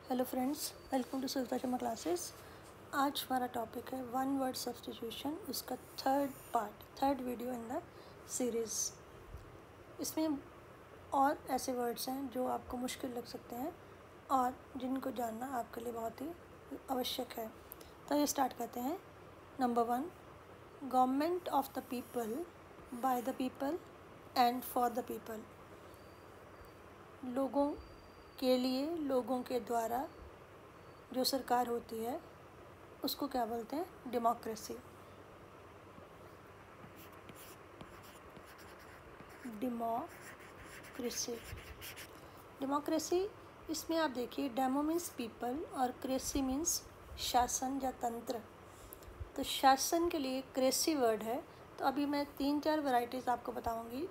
Hello friends, welcome to Suvita Sharma classes. आज हमारा topic है वन वर्ड सब्स्टिट्यूशन, उसका third video in the series. इसमें और ऐसे वर्ड्स हैं जो आपको मुश्किल लग सकते हैं और जिनको जानना आपके लिए बहुत ही आवश्यक है। तो ये स्टार्ट करते हैं। Number 1, government of the people, by the people and for the people. लोगों के लिए, लोगों के द्वारा जो सरकार होती है उसको क्या बोलते हैं? डेमोक्रेसी। डेमोक्रेसी इसमें आप देखिए, डेमो मीन्स पीपल और क्रेसी मीन्स शासन या तंत्र। तो शासन के लिए क्रेसी वर्ड है। तो अभी मैं 3-4 वैरायटीज़ आपको बताऊंगी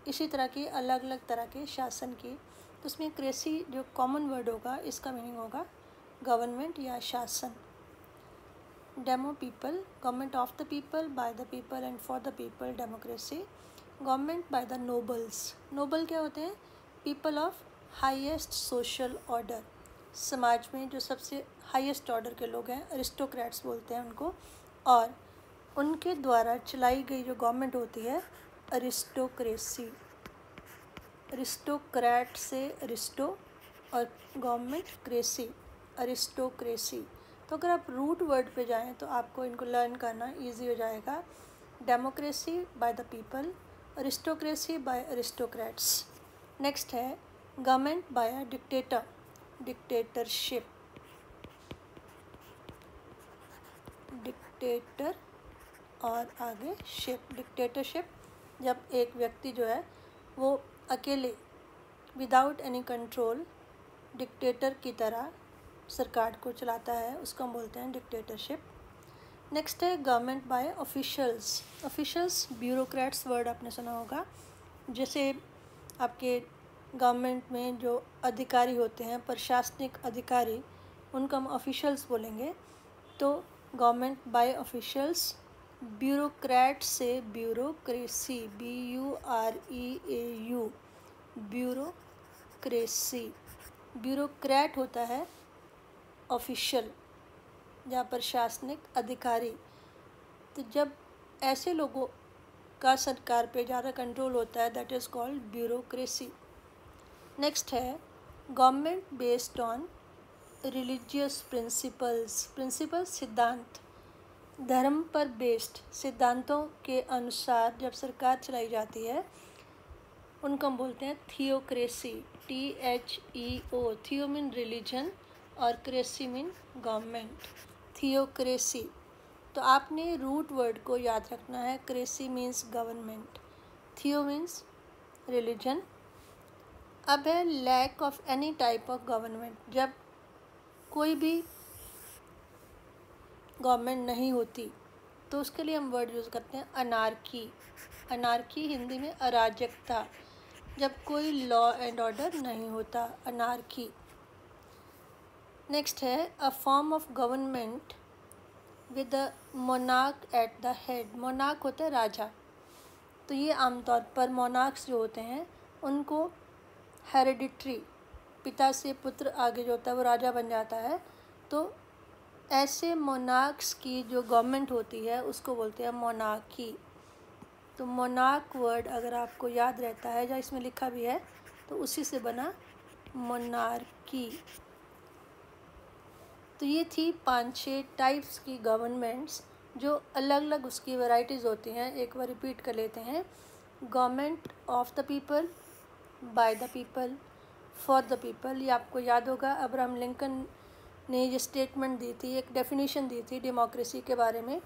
इसी तरह की, अलग अलग तरह के शासन की। तो उसमें क्रेसी जो कॉमन वर्ड होगा, इसका मीनिंग होगा गवर्नमेंट या शासन। Demo people, government of the people, by the people and for the people, democracy. Government by the nobles. Noble क्या होते हैं? People of highest social order. समाज में जो सबसे हाईएस्ट ऑर्डर के लोग हैं, अरिस्टोक्रेट्स बोलते हैं उनको। और उनके द्वारा चलाई गई जो गवर्नमेंट होती है, अरिस्टोक्रेसी। अरिस्टोक्रेट से अरिस्टो और गवर्नमेंट क्रेसी, अरिस्टोक्रेसी। तो अगर आप रूट वर्ड पे जाएं तो आपको इनको लर्न करना इजी हो जाएगा। Democracy by the people, aristocracy by aristocrats. Next है government by a dictator, dictatorship. Dictator और आगे शिप, डिक्टेटरशिप जब एक व्यक्ति जो है वो अकेले, विदाउट एनी कंट्रोल, डिक्टेटर की तरह सरकार को चलाता है, उसको हम बोलते हैं डिक्टेटरशिप। नेक्स्ट है government by officials. Officials bureaucrats word आपने सुना होगा। जैसे आपके गवर्नमेंट में जो अधिकारी होते हैं, प्रशासनिक अधिकारी, उनको हम ऑफिशियल्स बोलेंगे। तो गवर्नमेंट बाय ऑफिशियल्स। ब्यूरोक्रेट से ब्यूरोक्रेसी, BUREAU, ब्यूरोक्रेसी। ब्यूरोक्रेट होता है ऑफिशियल या प्रशासनिक अधिकारी। तो जब ऐसे लोगों का सरकार पे ज़्यादा कंट्रोल होता है, that is called bureaucracy. Next है government based on religious principles. Principle सिद्धांत, धर्म पर बेस्ड सिद्धांतों के अनुसार जब सरकार चलाई जाती है, उनको हम बोलते हैं theocracy, THEO। Theo mean religion और क्रेसी मीन गवर्नमेंट, थियोक्रेसी। तो आपने रूट वर्ड को याद रखना है। Cracy means government, theo means religion. अब है lack of any type of government. जब कोई भी गवर्नमेंट नहीं होती तो उसके लिए हम वर्ड यूज़ करते हैं अनार्की। अनार्की हिंदी में अराजकता, जब कोई लॉ एंड ऑर्डर नहीं होता, अनार्की। नेक्स्ट है अ form of government with a monarch at the head. Monarch होता है राजा। तो ये आमतौर पर मोनार्क्स जो होते हैं उनको हेरिडिटरी, पिता से पुत्र आगे जो होता है वो राजा बन जाता है। तो ऐसे मोनार्क्स की जो गवर्नमेंट होती है उसको बोलते हैं मोनार्की। तो मोनार्क वर्ड अगर आपको याद रहता है, या इसमें लिखा भी है, तो उसी से बना मोनार्की। तो ये थी 5-6 टाइप्स की गवर्नमेंट्स, जो अलग अलग उसकी वैरायटीज़ होती हैं। एक बार रिपीट कर लेते हैं। Government of the people, by the people, for the people. ये आपको याद होगा, अब्राहम लिंकन ने ये स्टेटमेंट दी थी, एक डेफिनेशन दी थी डेमोक्रेसी के बारे में।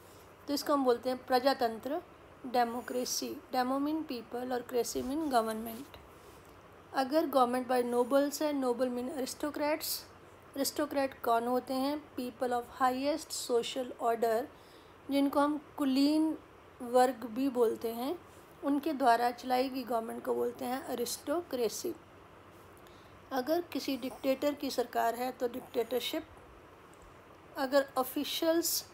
तो इसको हम बोलते हैं प्रजातंत्र, डेमोक्रेसी। डेमो मीन पीपल और क्रेसी मीन गवर्नमेंट। अगर गवर्नमेंट बाय नोबल्स है, नोबल मीन अरिस्टोक्रेट्स। अरिस्टोक्रेट कौन होते हैं? People of highest social order, जिनको हम कुलीन वर्ग भी बोलते हैं, उनके द्वारा चलाई गई गवर्नमेंट को बोलते हैं अरिस्टोक्रेसी। अगर किसी डिक्टेटर की सरकार है तो डिक्टेटरशिप। अगर ऑफिशियल्स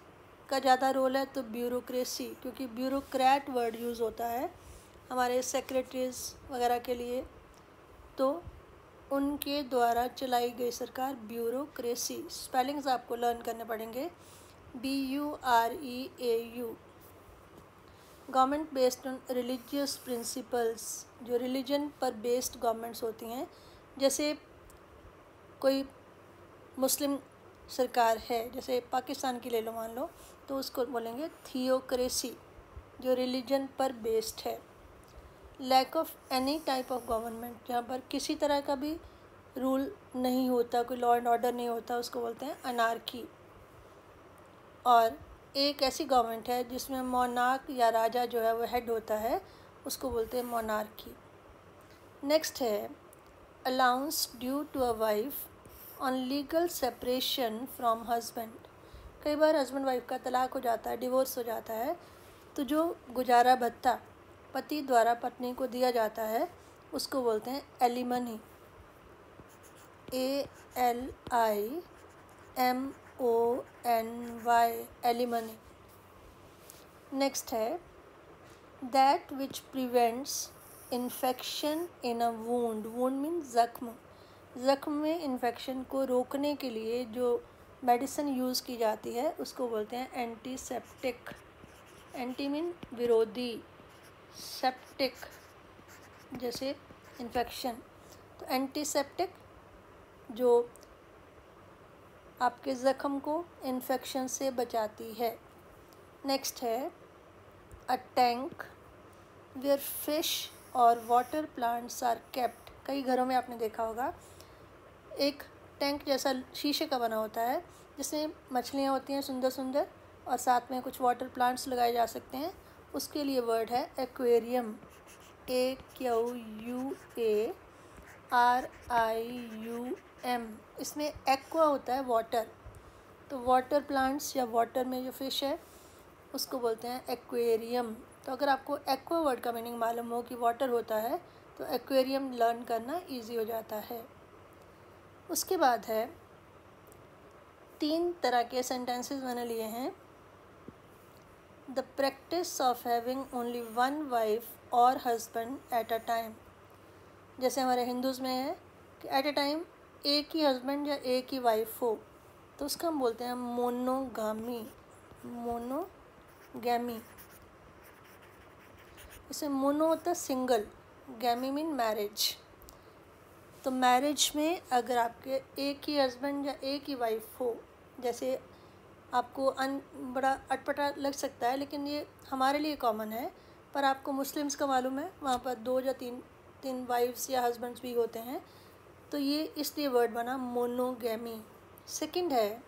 का ज़्यादा रोल है तो ब्यूरोक्रेसी, क्योंकि ब्यूरोक्रेट वर्ड यूज़ होता है हमारे सेक्रेटरीज वगैरह के लिए। तो उनके द्वारा चलाई गई सरकार, ब्यूरोक्रेसी। स्पेलिंग्स आपको लर्न करने पड़ेंगे, BUREAU। Government based on religious principles, जो रिलीजन पर बेस्ड गवर्नमेंट्स होती हैं, जैसे कोई मुस्लिम सरकार है, जैसे पाकिस्तान की ले लो मान लो, तो उसको बोलेंगे थियोक्रेसी, जो रिलीजन पर बेस्ड है। Lack of any type of government, जहाँ पर किसी तरह का भी रूल नहीं होता, कोई लॉ एंड ऑर्डर नहीं होता, उसको बोलते हैं अनार्की। और एक ऐसी गवर्नमेंट है जिसमें मोनार्क या राजा जो है वो हेड होता है, उसको बोलते हैं मोनार्की। नेक्स्ट है allowance due to a wife on legal separation from husband. कई बार हस्बैंड वाइफ का तलाक हो जाता है, डिवोर्स हो जाता है, तो जो गुजारा भत्ता पति द्वारा पत्नी को दिया जाता है उसको बोलते हैं एलिमनी, ALIMONY, एलिमनी। नेक्स्ट है that which prevents infection in a wound. Wound mean ज़ख्म। ज़ख्म में इन्फेक्शन को रोकने के लिए जो मेडिसिन यूज़ की जाती है उसको बोलते हैं एंटीसेप्टिक। एंटी मीन विरोधी, सेप्टिक जैसे इन्फेक्शन, तो एंटीसेप्टिक जो आपके ज़ख्म को इन्फेक्शन से बचाती है। नेक्स्ट है अ टैंक वेयर फिश और वाटर प्लांट्स आर केप्ट। कई घरों में आपने देखा होगा एक टैंक जैसा शीशे का बना होता है जिसमें मछलियाँ होती हैं सुंदर सुंदर, और साथ में कुछ वाटर प्लांट्स लगाए जा सकते हैं, उसके लिए वर्ड है एक्वेरियम, AQUARIUM। इसमें एक्वा होता है वाटर, तो वाटर प्लांट्स या वाटर में जो फिश है उसको बोलते हैं एक्वेरियम। तो अगर आपको एक्वा वर्ड का मीनिंग मालूम हो कि वाटर होता है तो एक्वेरियम लर्न करना इजी हो जाता है। उसके बाद है 3 तरह के सेंटेंसेस मैंने लिए हैं। The practice of having only one wife और हस्बैंड एट अ टाइम। जैसे हमारे हिंदूज़ में है कि एट अ टाइम एक ही हस्बैंड या एक ही वाइफ हो, तो उसका हम बोलते हैं मोनोगामी, मोनोगैमी। जैसे मोनो होता है सिंगल, गैमी मीन मैरिज। तो मैरिज में अगर आपके एक ही हस्बैंड या एक ही वाइफ हो, जैसे आपको बड़ा अटपटा लग सकता है लेकिन ये हमारे लिए कॉमन है, पर आपको मुस्लिम्स का मालूम है वहाँ पर 2 या 3 वाइफ्स या हस्बैंड्स भी होते हैं, तो ये इसलिए वर्ड बना मोनोगैमी। सेकंड है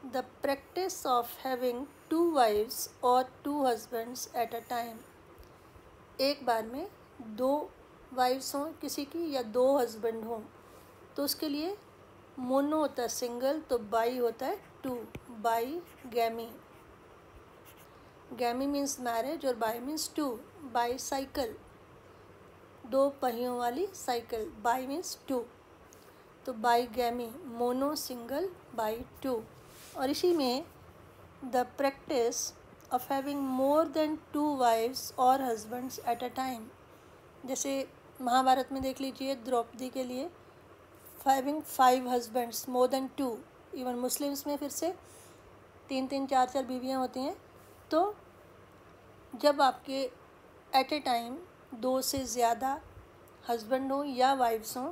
the practice of having 2 wives और 2 हस्बैंड्स एट अ टाइम। एक बार में 2 वाइफ्स हों किसी की या 2 हस्बैंड हों, तो उसके लिए मोनो होता है सिंगल, तो बाई होता है 2, bi gamy. Gamy means marriage और बाई मीन्स 2। बाई साइकिल, 2 पहियों वाली साइकिल, बाई मीन्स 2, तो bi gamy, mono single, bi 2। और इसी में the practice of having more than 2 wives और हस्बैंड्स एट अ टाइम। जैसे महाभारत में देख लीजिए द्रौपदी के लिए having 5 husbands more than 2। Even Muslims में फिर से 3-3 4-4 बीवियाँ होती हैं। तो जब आपके एट ए टाइम 2 से ज़्यादा हस्बैंड हों या वाइफ्स हों,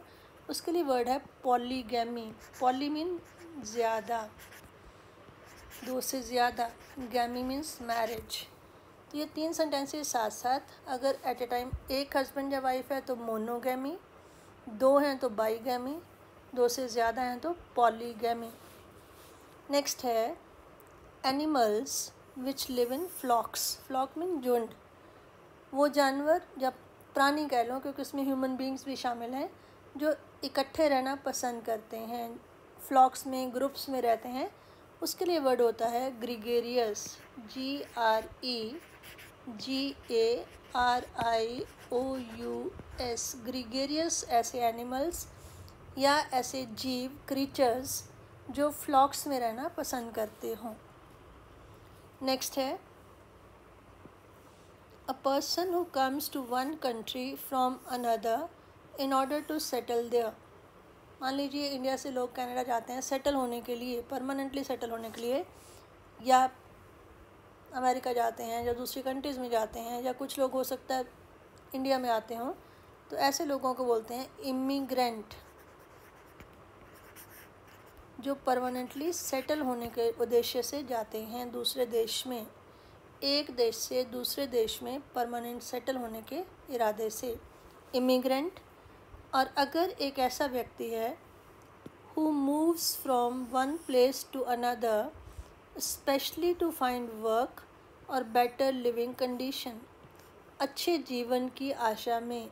उसके लिए वर्ड है पॉलीगैमी। पॉली मीन ज़्यादा, 2 से ज़्यादा, गैमी मीन्स मैरिज। तो ये 3 सेंटेंसेस साथ साथ, अगर एट ए टाइम एक हस्बैंड या वाइफ है तो मोनोगैमी, 2 हैं तो बाईगैमी, 2 से ज़्यादा हैं तो पॉलीगैमी। नेक्स्ट है animals which live in flocks. Flock mean झुंड, वो जानवर या प्राणी कह लो क्योंकि उसमें ह्यूमन बींग्स भी शामिल हैं, जो इकट्ठे रहना पसंद करते हैं, फ्लॉक्स में ग्रुप्स में रहते हैं, उसके लिए वर्ड होता है ग्रीगेरियस, GREGARIOUS। ग्रीगेरियस ऐसे एनिमल्स या ऐसे जीव, क्रीचर्स जो फ्लॉक्स में रहना पसंद करते हों। नेक्स्ट है a person who comes to one country from another in order to settle there. मान लीजिए इंडिया से लोग कनाडा जाते हैं सेटल होने के लिए, परमानेंटली सेटल होने के लिए, या अमेरिका जाते हैं या दूसरी कंट्रीज़ में जाते हैं, या कुछ लोग हो सकता है इंडिया में आते हों, तो ऐसे लोगों को बोलते हैं इमिग्रेंट, जो परमानेंटली सेटल होने के उद्देश्य से जाते हैं दूसरे देश में, एक देश से दूसरे देश में परमानेंट सेटल होने के इरादे से, इमिग्रेंट। और अगर एक ऐसा व्यक्ति है who moves from one place to another especially to find work or better living condition, अच्छे जीवन की आशा में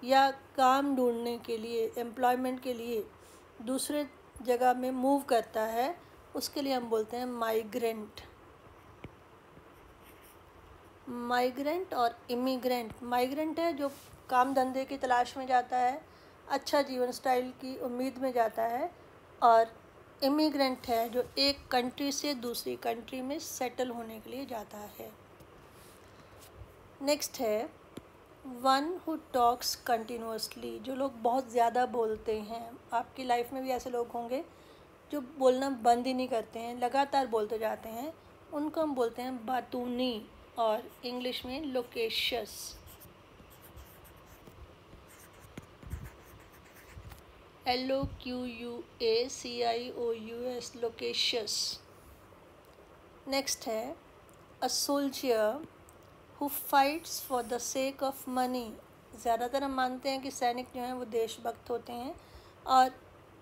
या काम ढूंढने के लिए, एम्प्लॉयमेंट के लिए दूसरे जगह में मूव करता है, उसके लिए हम बोलते हैं माइग्रेंट। माइग्रेंट और इमिग्रेंट, माइग्रेंट है जो काम धंधे की तलाश में जाता है, अच्छा जीवन स्टाइल की उम्मीद में जाता है, और इमिग्रेंट है जो एक कंट्री से दूसरी कंट्री में सेटल होने के लिए जाता है। नेक्स्ट है वन हु टॉक्स कंटिन्यूसली, जो लोग बहुत ज़्यादा बोलते हैं। आपकी लाइफ में भी ऐसे लोग होंगे जो बोलना बंद ही नहीं करते हैं, लगातार बोलते जाते हैं, उनको हम बोलते हैं बातूनी, और इंग्लिश में लोकेशियस। LOQUACIOUS, loquacious. नेक्स्ट है a soldier who fights for the sake of money. ज़्यादातर हम मानते हैं कि सैनिक जो हैं वो देशभक्त होते हैं और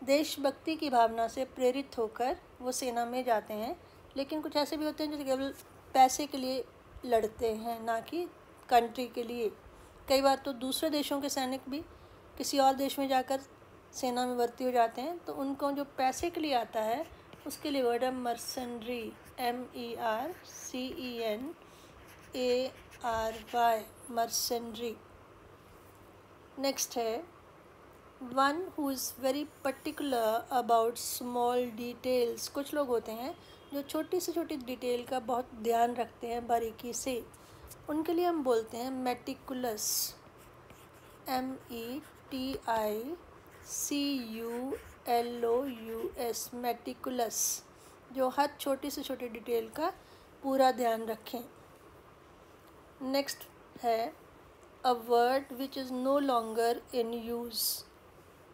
देशभक्ति की भावना से प्रेरित होकर वो सेना में जाते हैं, लेकिन कुछ ऐसे भी होते हैं जो केवल पैसे के लिए लड़ते हैं, ना कि कंट्री के लिए। कई बार तो दूसरे देशों के सैनिक भी किसी और देश में जाकर सेना में भर्ती हो जाते हैं, तो उनको जो पैसे के लिए आता है उसके लिए वर्ड है मर्सेनरी, MERCENARY, मर्सेनरी। नेक्स्ट है one who is very particular about small details. कुछ लोग होते हैं जो छोटी से छोटी डिटेल का बहुत ध्यान रखते हैं बारीकी से, उनके लिए हम बोलते हैं मेटिकुलस, METICULOUS, मेटिकुलस, जो हर छोटी से छोटी डिटेल का पूरा ध्यान रखें। नेक्स्ट है a word which is no longer in use,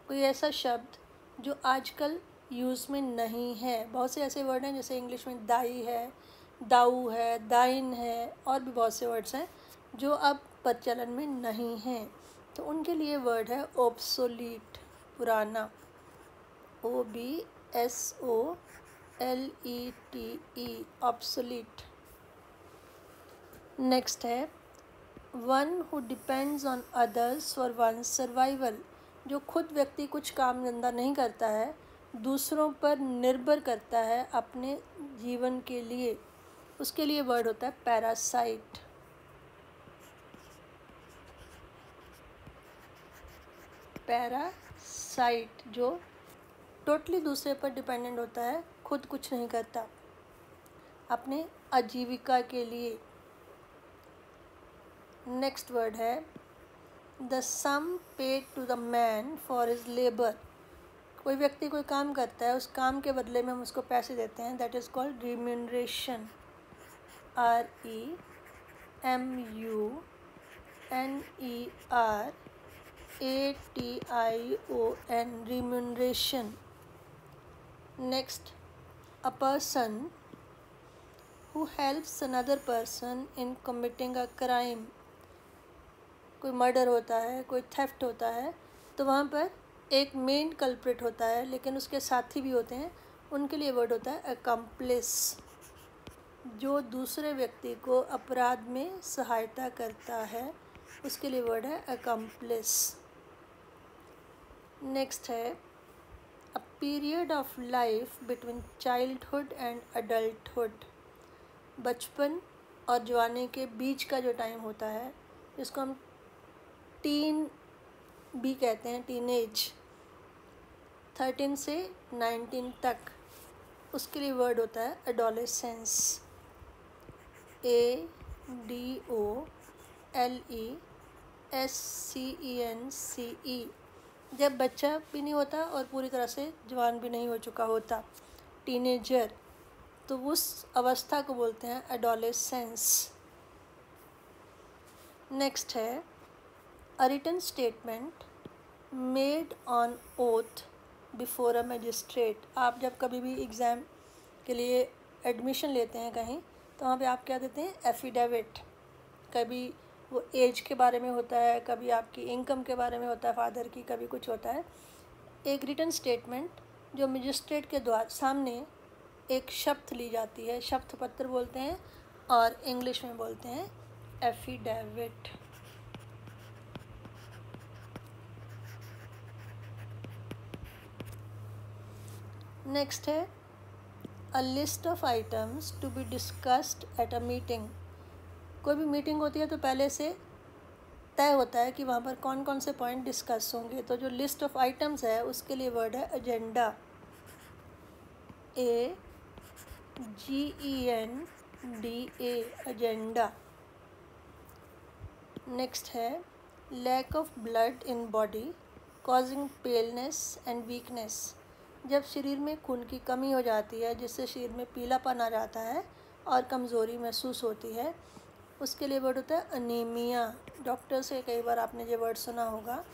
कोई ऐसा शब्द जो आजकल यूज़ में नहीं है। बहुत से ऐसे वर्ड हैं जैसे इंग्लिश में दाई है, दाऊ है, दाइन है, और भी बहुत से वर्ड्स हैं जो अब प्रचलन में नहीं हैं, तो उनके लिए वर्ड है ऑब्सोलीट, पुराना, OBSOLETE, ऑब्सोलीट। नेक्स्ट है one who depends on others for one survival, जो खुद व्यक्ति कुछ काम धंधा नहीं करता है, दूसरों पर निर्भर करता है अपने जीवन के लिए, उसके लिए वर्ड होता है पैरासाइट। पैरासाइट जो टोटली दूसरे पर डिपेंडेंट होता है, खुद कुछ नहीं करता अपने आजीविका के लिए। नेक्स्ट वर्ड है the sum paid to the man for his labour, कोई व्यक्ति कोई काम करता है, उस काम के बदले में हम उसको पैसे देते हैं, that is called remuneration, REMUNERATION, remuneration. Next a person who helps another person in committing a crime, कोई मर्डर होता है, कोई थेफ्ट होता है, तो वहाँ पर एक मेन कल्प्रिट होता है लेकिन उसके साथी भी होते हैं, उनके लिए वर्ड होता है अकम्प्लिस, जो दूसरे व्यक्ति को अपराध में सहायता करता है, उसके लिए वर्ड है अकम्प्लिस। नेक्स्ट है अ period of life between childhood and adulthood, बचपन और जवानी के बीच का जो टाइम होता है, जिसको हम टीन भी कहते हैं, टीनेज, 13 से 19 तक, उसके लिए वर्ड होता है एडोलेसेंस, ADOLESCENCE, जब बच्चा भी नहीं होता और पूरी तरह से जवान भी नहीं हो चुका होता, टीनेजर, तो उस अवस्था को बोलते हैं एडोलेसेंस। नेक्स्ट है a written statement made on oath before a magistrate. आप जब कभी भी एग्ज़ाम के लिए एडमिशन लेते हैं कहीं, तो वहाँ पे आप क्या देते हैं, एफिडेविट। कभी वो एज के बारे में होता है, कभी आपकी इनकम के बारे में होता है फादर की, कभी कुछ होता है। एक रिटन स्टेटमेंट जो मजिस्ट्रेट के द्वारा सामने एक शपथ ली जाती है, शपथ पत्र बोलते हैं और इंग्लिश में बोलते हैं एफिडेविट। नेक्स्ट है a list of items to be discussed at a meeting. कोई भी मीटिंग होती है तो पहले से तय होता है कि वहाँ पर कौन कौन से पॉइंट डिस्कस होंगे। तो जो लिस्ट ऑफ आइटम्स है उसके लिए वर्ड है एजेंडा, AGENDA, एजेंडा। नेक्स्ट है lack of blood in body causing paleness and weakness. जब शरीर में खून की कमी हो जाती है जिससे शरीर में पीलापन आ जाता है और कमज़ोरी महसूस होती है, उसके लिए वर्ड होता है अनीमिया। डॉक्टर से कई बार आपने ये वर्ड सुना होगा,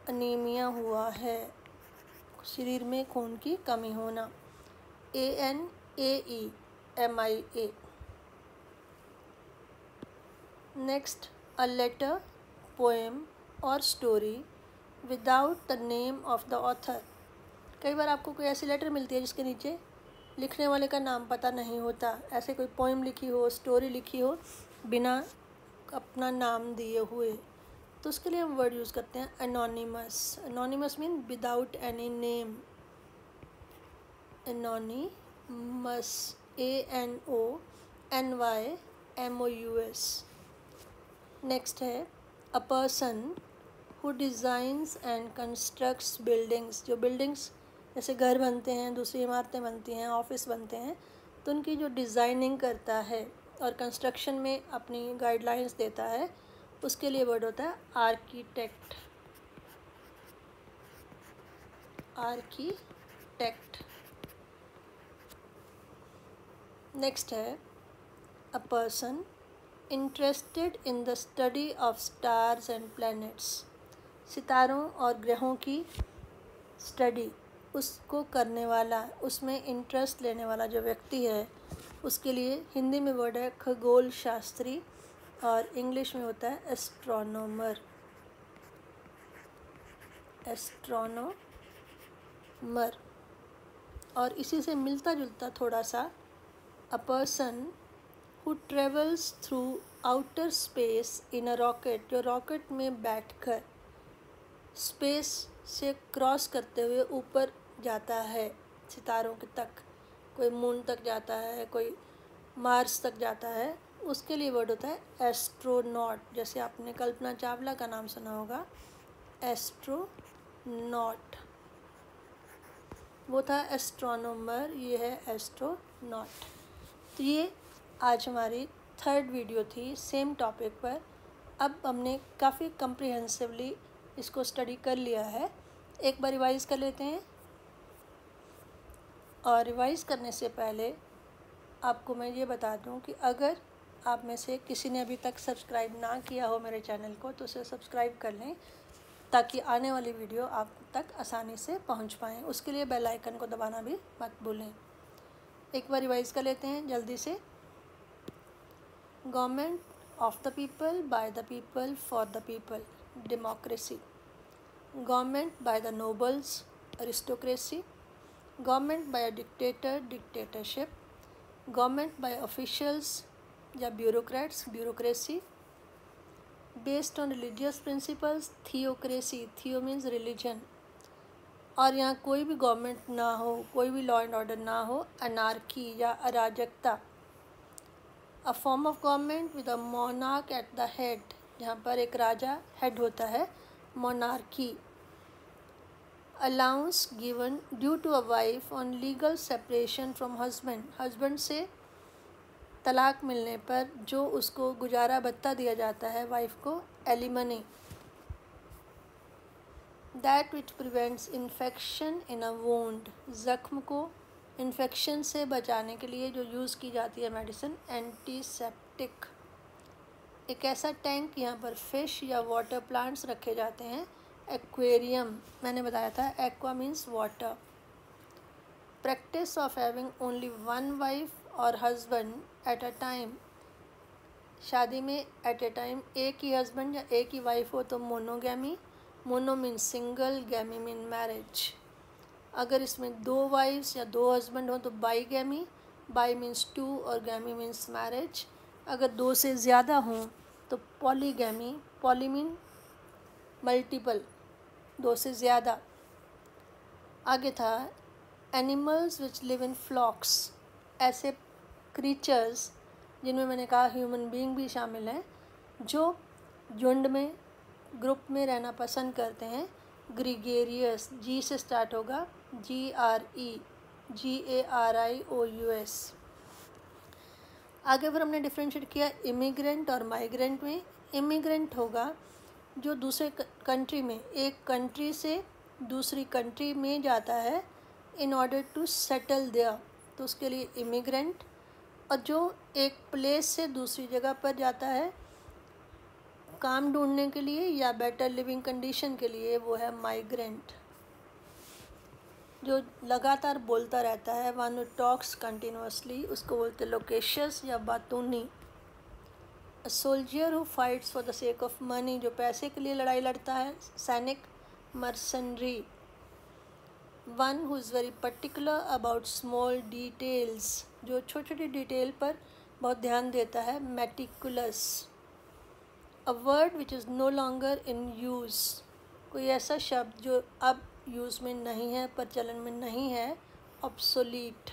अनीमिया हुआ है, शरीर में खून की कमी होना, ANAEMIA। Next a letter, poem और story without the name of the author. कई बार आपको कोई ऐसी लेटर मिलती है जिसके नीचे लिखने वाले का नाम पता नहीं होता। ऐसे कोई पोएम लिखी हो, स्टोरी लिखी हो बिना अपना नाम दिए हुए, तो उसके लिए हम वर्ड यूज़ करते हैं anonymous. Anonymous mean without any name, anonymous, ANONYMOUS। Next है a person who designs and constructs buildings. जो बिल्डिंग्स जैसे घर बनते हैं, दूसरी इमारतें बनती हैं, ऑफिस बनते हैं, तो उनकी जो डिज़ाइनिंग करता है और कंस्ट्रक्शन में अपनी गाइडलाइंस देता है, उसके लिए वर्ड होता है आर्किटेक्ट, आर्किटेक्ट। नेक्स्ट है a person interested in the study of stars and planets. सितारों और ग्रहों की स्टडी, उसको करने वाला, उसमें इंटरेस्ट लेने वाला जो व्यक्ति है, उसके लिए हिंदी में वर्ड है खगोल शास्त्री और इंग्लिश में होता है एस्ट्रोनॉमर, एस्ट्रोनॉमर। और इसी से मिलता जुलता थोड़ा सा अ person who travels through outer space in a rocket. जो रॉकेट में बैठकर स्पेस से क्रॉस करते हुए ऊपर जाता है सितारों के तक, कोई मून तक जाता है, कोई मार्स तक जाता है, उसके लिए वर्ड होता है एस्ट्रोनॉट। जैसे आपने कल्पना चावला का नाम सुना होगा, एस्ट्रोनॉट, वो था एस्ट्रोनॉमर, ये है एस्ट्रोनॉट। तो ये आज हमारी थर्ड वीडियो थी सेम टॉपिक पर। अब हमने काफ़ी कम्प्रिहेंसिवली इसको स्टडी कर लिया है। एक बार रिवाइज़ कर लेते हैं। और रिवाइज़ करने से पहले आपको मैं ये बता दूं कि अगर आप में से किसी ने अभी तक सब्सक्राइब ना किया हो मेरे चैनल को, तो उसे सब्सक्राइब कर लें ताकि आने वाली वीडियो आप तक आसानी से पहुंच पाएँ। उसके लिए बेल आइकन को दबाना भी मत भूलें। एक बार रिवाइज़ कर लेते हैं जल्दी से। Government of the people, by the people, for the people, democracy. Government by the nobles, aristocracy. Government by a dictator, dictatorship. Government by officials या bureaucrats, bureaucracy. Based on religious principles, theocracy, theo means religion. और यहाँ कोई भी government ना हो, कोई भी law and order ना हो, अनार्की या अराजकता। A form of government with a monarch at the head, जहाँ पर एक राजा हेड होता है, monarchy. Allowance given due to a wife on legal separation from husband, husband से तलाक मिलने पर जो उसको गुजारा भत्ता दिया जाता है वाइफ को, alimony. That which prevents infection in a wound, ज़ख्म को इन्फेक्शन से बचाने के लिए जो यूज़ की जाती है मेडिसिन, एंटीसेप्टिक। एक ऐसा टैंक यहाँ पर फिश या वाटर प्लांट्स रखे जाते हैं, एक्वेरियम। मैंने बताया था aqua means water. Practice of having only one wife और हस्बैंड एट अ टाइम, शादी में एट ए टाइम एक ही हस्बैंड या एक ही वाइफ हो तो monogamy. Mono means single, गैमी mean marriage. अगर इसमें 2 वाइफ्स या 2 हस्बैंड हो तो बाईगैमी। बाई मीन्स 2 और गैमी मीन्स मैरिज। अगर 2 से ज़्यादा हों तो पॉलीगैमी। पॉली मीन मल्टीपल, 2 से ज़्यादा। आगे था एनिमल्स विच लिव इन फ्लॉक्स, ऐसे क्रीचर्स जिनमें मैंने कहा ह्यूमन बीइंग भी शामिल हैं, जो झुंड में, ग्रुप में रहना पसंद करते हैं। ग्रीगेरियस, जी से स्टार्ट होगा, GREGARIOUS। आगे फिर हमने डिफ्रेंशिएट किया इमिग्रेंट और माइग्रेंट में। इमिग्रेंट होगा जो दूसरे कंट्री में, एक कंट्री से दूसरी कंट्री में जाता है in order to settle there, तो उसके लिए इमिग्रेंट। और जो एक प्लेस से दूसरी जगह पर जाता है काम ढूंढने के लिए या बेटर लिविंग कंडीशन के लिए, वो है माइग्रेंट। जो लगातार बोलता रहता है, वन हू टॉक्स कंटिन्यूसली, उसको बोलते लोकेशियस या बातूनी। A soldier who fights for the sake of money, जो पैसे के लिए लड़ाई लड़ता है, सैनिक। Mercenary, one who is very particular about small details, जो छोटी छोटी डिटेल पर बहुत ध्यान देता है, meticulous. A word which is no longer in use, कोई ऐसा शब्द जो अब यूज़ में नहीं है, प्रचलन में नहीं है, obsolete.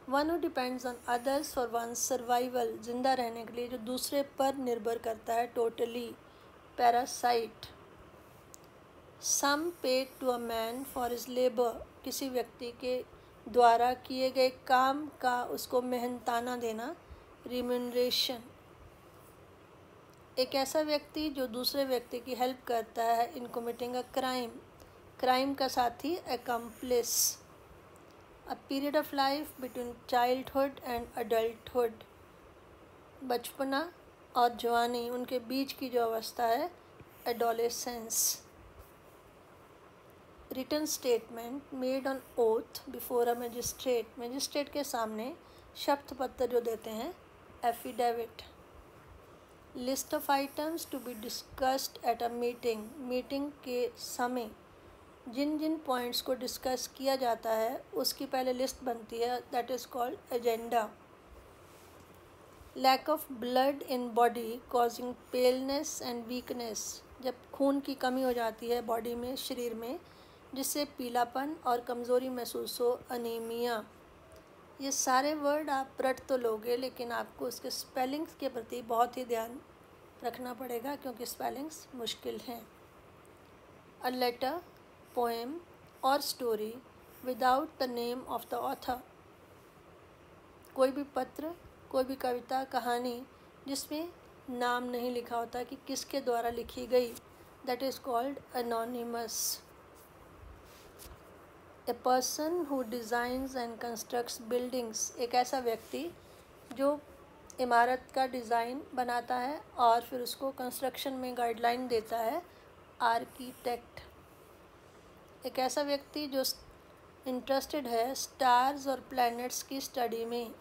One who depends on others for one survival, जिंदा रहने के लिए जो दूसरे पर निर्भर करता है, totally. Parasite. Sum paid to a man for his labour, किसी व्यक्ति के द्वारा किए गए काम का उसको मेहनताना देना, रिम्यूनरेशन। एक ऐसा व्यक्ति जो दूसरे व्यक्ति की हेल्प करता है in committing a crime, crime का साथी, accomplice। A period of life between childhood and adulthood, बचपना और जवानी, उनके बीच की जो अवस्था है, adolescence. Written statement made on oath before a magistrate, magistrate के सामने शपथ पत्र जो देते हैं, affidavit. List of items to be discussed at a meeting, meeting के समय जिन जिन पॉइंट्स को डिस्कस किया जाता है उसकी पहले लिस्ट बनती है, that is called agenda. Lack of blood in body causing paleness and weakness, जब खून की कमी हो जाती है बॉडी में, शरीर में, जिससे पीलापन और कमज़ोरी महसूस हो, अनीमिया। ये सारे वर्ड आप रट तो लोगे, लेकिन आपको उसके स्पेलिंग्स के प्रति बहुत ही ध्यान रखना पड़ेगा क्योंकि स्पेलिंग्स मुश्किल हैं। अ लेटर, पोएम और story without the name of the author, कोई भी पत्र, कोई भी कविता, कहानी जिसमें नाम नहीं लिखा होता कि किसके द्वारा लिखी गई, that is called anonymous. A person who designs and constructs buildings, एक ऐसा व्यक्ति जो इमारत का डिज़ाइन बनाता है और फिर उसको कंस्ट्रक्शन में गाइडलाइन देता है, आर्किटेक्ट। एक ऐसा व्यक्ति जो इंटरेस्टेड है स्टार्स और प्लैनेट्स की स्टडी में,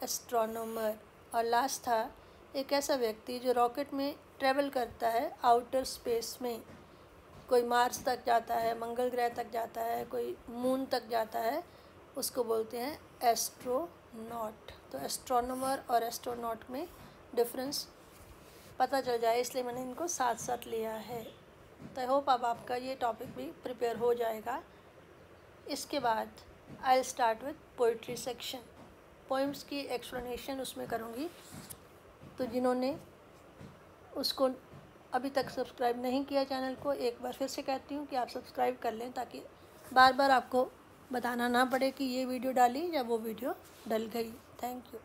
एस्ट्रोनॉमर। और लास्ट था एक ऐसा व्यक्ति जो रॉकेट में ट्रेवल करता है आउटर स्पेस में, कोई मार्स तक जाता है, मंगल ग्रह तक जाता है, कोई मून तक जाता है, उसको बोलते हैं एस्ट्रोनॉट। तो एस्ट्रोनॉमर और एस्ट्रोनॉट में डिफरेंस पता चल जाए, इसलिए मैंने इनको साथ साथ लिया है। तो आई होप अब आपका ये टॉपिक भी प्रिपेयर हो जाएगा। इसके बाद I will start with poetry section, poems की एक्सप्लेनेशन उसमें करूँगी। तो जिन्होंने उसको अभी तक सब्सक्राइब नहीं किया चैनल को, एक बार फिर से कहती हूँ कि आप सब्सक्राइब कर लें ताकि बार बार आपको बताना ना पड़े कि ये वीडियो डाली या वो वीडियो डल गई। Thank you.